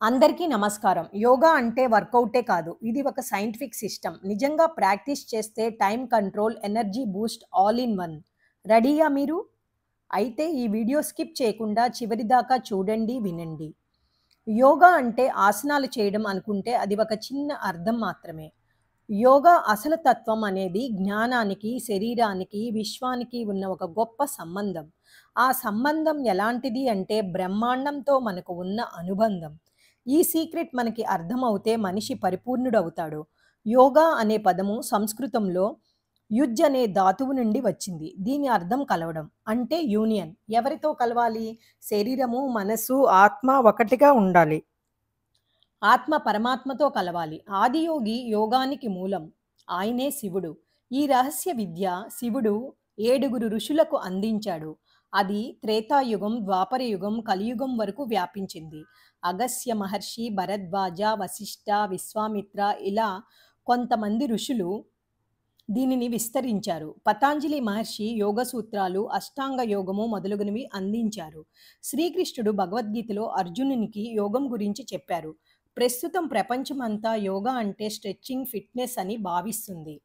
అందరికీ నమస్కారం. యోగా అంటే వర్కౌటే కాదు. ఇది ఒక సైంటిఫిక్ సిస్టమ్. నిజంగా ప్రాక్టీస్ చేస్తే time control, energy Boost all in one. రెడీయా మీరు? అయితే ఈ వీడియో స్కిప్ చేయకుండా చివరిదాకా చూడండి, వినండి. యోగా అంటే ఆసనాలు చేయడం అనుకుంటే అది ఒక చిన్న అర్థం మాత్రమే. యోగా అసలు తత్వం అనేది జ్ఞానానికి, శరీరానికి, విశ్వానికి ఉన్న ఒక గొప్ప సంబంధం. ఆ సంబంధం ఎలాంటిది అంటే బ్రహ్మాండంతో మనకు ఉన్న అనుబంధం. ఈ సీక్రెట్ మనకి అర్థమవుతే మనిషి పరిపూర్ణుడవుతాడు. యోగా అనే పదము సంస్కృతంలో యుజ్ అనే ధాతువు నుండి వచ్చింది. దీని అర్థం కలవడం. అంటే యూనియన్. ఎవరితో కలవాలి? శరీరము, మనస్సు, ఆత్మ ఒకటిగా ఉండాలి. ఆత్మ పరమాత్మతో కలవాలి. ఆదియోగి యోగానికి మూలం. ఆయనే శివుడు. ఈ రహస్య విద్య శివుడు 7 ఋషులకు అందించాడు. అది త్రేతాయుగం, ద్వాపరయుగం, కలియుగం వరకు వ్యాపించింది. అగస్య మహర్షి, భరద్వాజ, వశిష్ఠ, విశ్వామిత్ర ఇలా కొంతమంది ఋషులు దీనిని విస్తరించారు. పతాంజలి మహర్షి యోగ సూత్రాలు, అష్టాంగ యోగము మొదలగునవి అందించారు. శ్రీకృష్ణుడు భగవద్గీతలో అర్జునునికి యోగం గురించి చెప్పారు. ప్రస్తుతం ప్రపంచమంతా యోగా అంటే స్ట్రెచ్చింగ్, ఫిట్నెస్ అని భావిస్తుంది.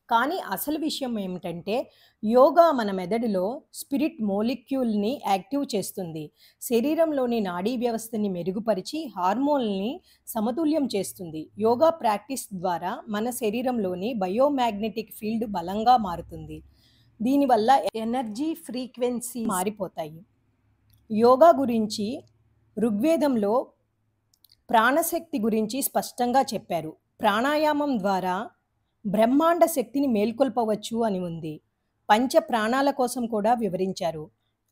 కానీ అసలు విషయం ఏమిటంటే యోగా మన మెదడులో స్పిరిట్ మోలిక్యూల్ని యాక్టివ్ చేస్తుంది. శరీరంలోని నాడీ వ్యవస్థని మెరుగుపరిచి హార్మోన్లని సమతుల్యం చేస్తుంది. యోగా ప్రాక్టీస్ ద్వారా మన శరీరంలోని బయోమాగ్నెటిక్ ఫీల్డ్ బలంగా మారుతుంది. దీనివల్ల ఎనర్జీ ఫ్రీక్వెన్సీ మారిపోతాయి. యోగా గురించి ఋగ్వేదంలో ప్రాణశక్తి గురించి స్పష్టంగా చెప్పారు. ప్రాణాయామం ద్వారా బ్రహ్మాండ శక్తిని మేల్కొల్పవచ్చు అని ఉంది. పంచ ప్రాణాల కోసం కూడా వివరించారు.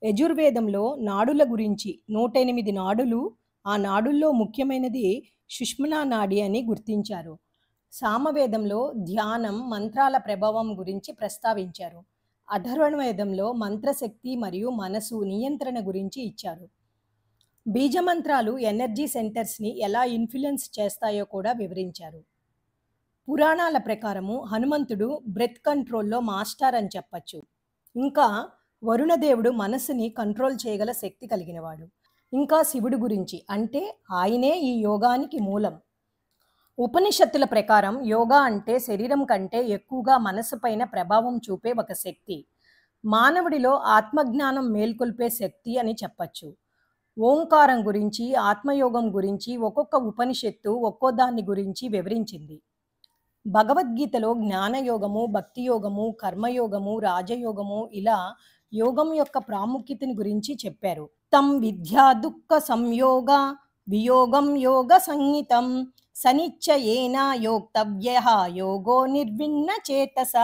యజుర్వేదంలో నాడుల గురించి 108 నాడులు, ఆ నాడుల్లో ముఖ్యమైనది సుష్మనా నాడి అని గుర్తించారు. సామవేదంలో ధ్యానం, మంత్రాల ప్రభావం గురించి ప్రస్తావించారు. అథర్వణవేదంలో మంత్రశక్తి మరియు మనసు నియంత్రణ గురించి ఇచ్చారు. బీజమంత్రాలు ఎనర్జీ సెంటర్స్ని ఎలా ఇన్ఫ్లుయెన్స్ చేస్తాయో కూడా వివరించారు. పురాణాల ప్రకారము హనుమంతుడు బ్రెత్ కంట్రోల్లో మాస్టర్ అని చెప్పచ్చు. ఇంకా వరుణదేవుడు మనసుని కంట్రోల్ చేయగల శక్తి కలిగినవాడు. ఇంకా శివుడు గురించి అంటే ఆయనే ఈ యోగానికి మూలం. ఉపనిషత్తుల ప్రకారం యోగా అంటే శరీరం కంటే ఎక్కువగా మనసు పైన ప్రభావం చూపే ఒక శక్తి. మానవుడిలో ఆత్మజ్ఞానం మేల్కొల్పే శక్తి అని చెప్పచ్చు. ఓంకారం గురించి, ఆత్మయోగం గురించి ఒక్కొక్క ఉపనిషత్తు ఒక్కో దాన్ని గురించి వివరించింది. భగవద్గీతలో జ్ఞానయోగము, భక్తి యోగము, కర్మయోగము, రాజయోగము ఇలా యోగం యొక్క ప్రాముఖ్యతని గురించి చెప్పారు. తం విద్యా దుఃఖ సంయోగ వియోగం యోగ సంహితం సనిచ్చయేన యోక్తవ్యః యోగో నిర్విన్న చేతస.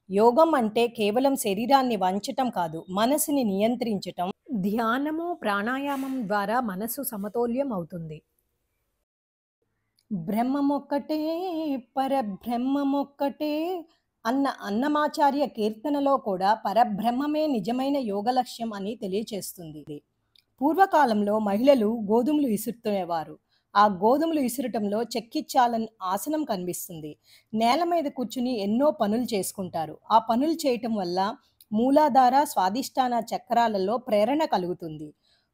యోగం అంటే కేవలం శరీరాన్ని వంచటం కాదు, మనసుని నియంత్రించటం. ధ్యానము, ప్రాణాయామం ద్వారా మనసు సమతౌల్యం అవుతుంది. బ్రహ్మమొక్కటే పరబ్రహ్మమొక్కటే అన్న అన్నమాచార్య కీర్తనలో కూడా పరబ్రహ్మమే నిజమైన యోగ లక్ష్యం అని తెలియచేస్తుంది. పూర్వకాలంలో మహిళలు గోధుమలు ఇసురుతునేవారు. ఆ గోధుమలు ఇసురటంలో చెక్కిచ్చాలని ఆసనం కనిపిస్తుంది. నేల మీద కూర్చుని ఎన్నో పనులు చేసుకుంటారు. ఆ పనులు చేయటం వల్ల మూలాధార, స్వాదిష్టాన చక్రాలలో ప్రేరణ కలుగుతుంది.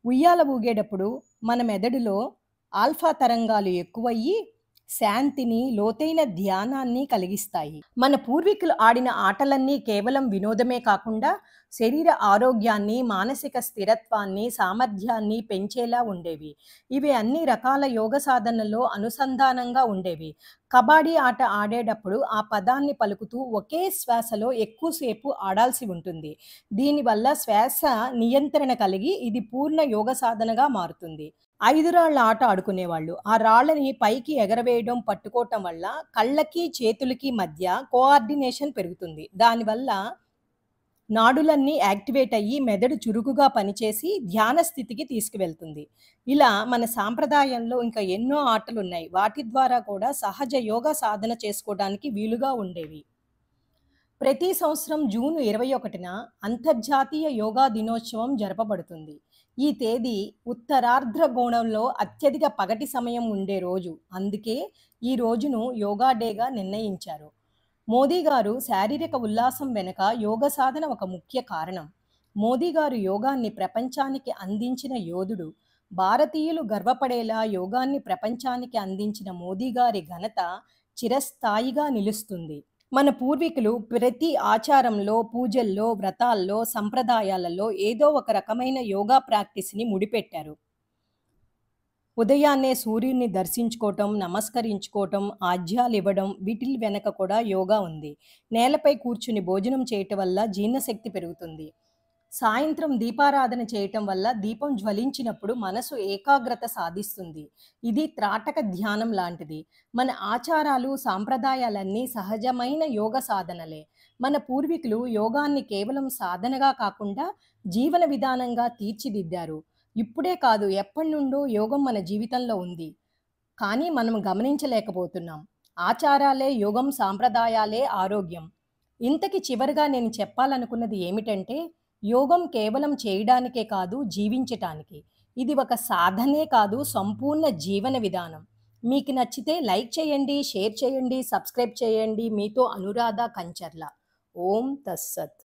ఉయ్యాల ఊగేటప్పుడు మన మెదడులో ఆల్ఫా తరంగాలు ఎక్కువయ్యి శాంతిని, లోతైన ధ్యానాన్ని కలిగిస్తాయి. మన పూర్వీకులు ఆడిన ఆటలన్నీ కేవలం వినోదమే కాకుండా శరీర ఆరోగ్యాన్ని, మానసిక స్థిరత్వాన్ని, సామర్థ్యాన్ని పెంచేలా ఉండేవి. ఇవి అన్ని రకాల యోగ సాధనలో అనుసంధానంగా ఉండేవి. కబడ్డీ ఆట ఆడేటప్పుడు ఆ పదాన్ని పలుకుతూ ఒకే శ్వాసలో ఎక్కువసేపు ఆడాల్సి ఉంటుంది. దీనివల్ల శ్వాస నియంత్రణ కలిగి ఇది పూర్ణ యోగ సాధనగా మారుతుంది. 5 రాళ్ల ఆట ఆడుకునేవాళ్ళు. ఆ రాళ్ళని పైకి ఎగరవేయడం, పట్టుకోవటం వల్ల కళ్ళకి, చేతులకి మధ్య కోఆర్డినేషన్ పెరుగుతుంది. దానివల్ల నాడులన్నీ యాక్టివేట్ అయ్యి మెదడు చురుకుగా పనిచేసి ధ్యాన స్థితికి తీసుకువెళ్తుంది. ఇలా మన సాంప్రదాయంలో ఇంకా ఎన్నో ఆటలున్నాయి. వాటి ద్వారా కూడా సహజ యోగా సాధన చేసుకోవడానికి వీలుగా ఉండేవి. ప్రతి సంవత్సరం జూన్ 21న అంతర్జాతీయ యోగా దినోత్సవం జరపబడుతుంది. ఈ తేదీ ఉత్తరార్ధగోళంలో అత్యధిక పగటి సమయం ఉండే రోజు. అందుకే ఈ రోజును యోగా డేగా నిర్ణయించారు. మోదీ గారు శారీరక ఉల్లాసం వెనుక యోగ సాధన ఒక ముఖ్య కారణం. మోదీ గారు యోగాన్ని ప్రపంచానికి అందించిన యోధుడు. భారతీయులు గర్వపడేలా యోగాన్ని ప్రపంచానికి అందించిన మోదీ గారి ఘనత చిరస్థాయిగా నిలుస్తుంది. మన పూర్వీకులు ప్రతి ఆచారంలో, పూజల్లో, వ్రతాల్లో, సంప్రదాయాలలో ఏదో ఒక రకమైన యోగా ప్రాక్టీస్‌ని ముడిపెట్టారు. ఉదయాన్నే సూర్యుడిని దర్శించుకోవటం, నమస్కరించుకోవటం, ఆజ్యాలివ్వడం వీటిలి వెనక కూడా యోగా ఉంది. నేలపై కూర్చుని భోజనం చేయటం వల్ల జీర్ణశక్తి పెరుగుతుంది. సాయంత్రం దీపారాధన చేయటం వల్ల దీపం జ్వలించినప్పుడు మనసు ఏకాగ్రత సాధిస్తుంది. ఇది త్రాటక ధ్యానం లాంటిది. మన ఆచారాలు, సాంప్రదాయాలన్నీ సహజమైన యోగ సాధనలే. మన పూర్వీకులు యోగాన్ని కేవలం సాధనగా కాకుండా జీవన విధానంగా తీర్చిదిద్దారు. ఇప్పుడే కాదు, ఎప్పటినుండో యోగం మన జీవితంలో ఉంది. కానీ మనం గమనించలేకపోతున్నాం. ఆచారాలే యోగం, సాంప్రదాయాలే ఆరోగ్యం. ఇంతకి చివరగా నేను చెప్పాలనుకున్నది ఏమిటంటే, యోగం కేవలం చేయడానికే కాదు, జీవించటానికి. ఇది ఒక సాధనే కాదు, సంపూర్ణ జీవన విధానం. మీకు నచ్చితే లైక్ చేయండి, షేర్ చేయండి, సబ్స్క్రైబ్ చేయండి. మీతో అనురాధ కంచర్ల. ఓం తస్సత్.